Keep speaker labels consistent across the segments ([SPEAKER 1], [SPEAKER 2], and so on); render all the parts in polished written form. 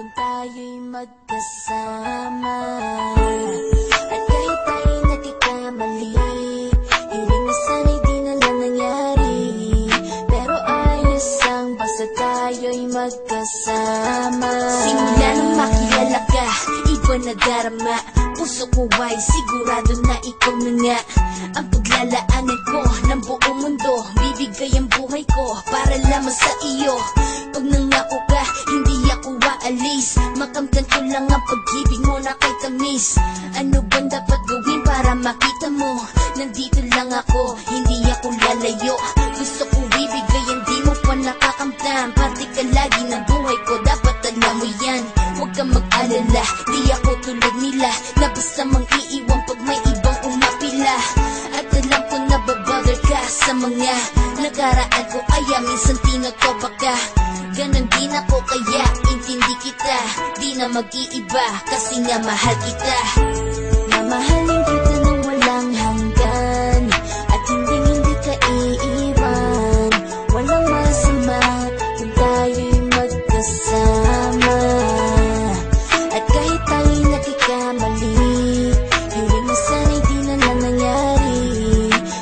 [SPEAKER 1] kung tayo'y magkasama. At kahit tayo'y nagkakamali, hiling na sana'y di na lang nangyari. Pero ayos ang basta tayo'y magkasama. Simula nang makilala ka, iba na darama. Puso ko ay sigurado na ikaw na nga ang paglalaanan ko ng buong mundo. Bibigay ang buhay ko para lamang sa iyo. Pag nangako ka, hindi ako aalis. Makamtan ko lang ang pag-ibig mo na kay tamis. Ano bang dapat gawin para makita mo? Nandito lang ako, hindi ako lalayo. Gusto ko ibigay, hindi mo pa nakakamtan. Parte ka lagi ng buhay ko, dapat alam mo yan. Huwag kang mag-alala, di ako tulad nila na basta mang iiwan pag may ibang umapila. At alam ko na babother ka sa mga nakaraan ko, kaya minsan tinotopa ka. Ganon din ako, kaya intindi kita. Di na mag-iiba kasi nga mahal kita. Mamahalin kita nang walang hanggan, at hindi ka iiwan. Walang masama kung tayo'y magkasama. At kahit tayo'y nagkakamali, hiling na sana'y di na lang nangyari.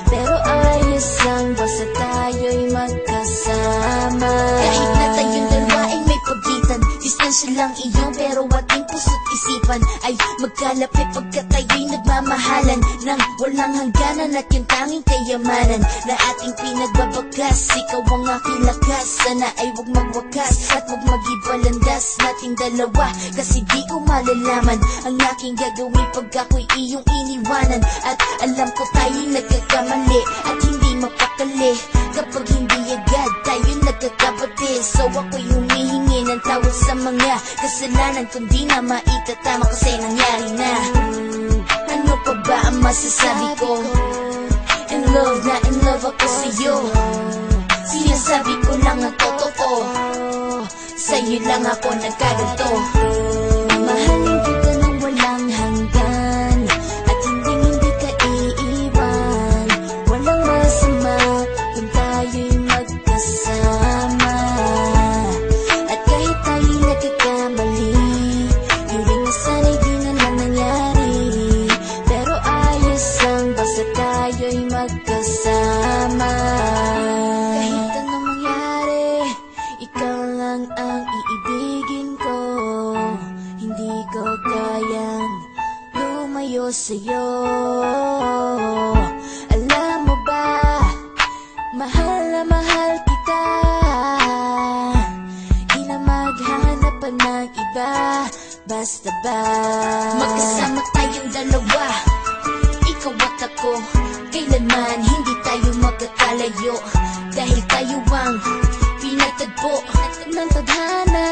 [SPEAKER 1] Pero ayos lang basta tayo'y magkasama. Kahit na tayong dalawa ay may pagitan, distansya lang iyon, pero ating puso't isipan ay magkalapit pagkat tayo'y nagmamahalan ng walang hangganan. At yung tanging kayamanan na ating pinagbabagas, ikaw ang aking lakas. Sana ay huwag magwakas at huwag mag-ibalandas nating dalawa, kasi di ko malalaman ang aking gagawin pag ako'y iyong iniwanan. At alam ko tayo'y nagkakamali at hindi mapakali kapag hindi agad tayo nagkakabati. So ako'y humihingi ng tawad sa mga kasalanan kung di na maitatama kasi nangyari na. Ano pa ba ang masasabi ko? In love na in love ako sa'yo. Sinasabi ko lang ang totoo, sa'yo lang ako nagkaganto. Mahalin kita nang walang hanggan, at hindi ka iiwan. Walang masama kung tayo'y magkasama. At kahit tayo'y nagkakamali, hiling na sana'y di na lang nangyari. Pero ayos lang basta tayo'y magkasama. Kahit anong mangyari, ikaw lang ang iibigin ko. Hindi ko kayang lumayo sa'yo. Alam mo ba, mahal na mahal kita. Di na maghanap pa ng iba, basta ba magkasama tayong dalawa, ikaw at ako. Kailanman hindi tayo magkakalayo, dahil tayo ang pinatagpo ng tadhana.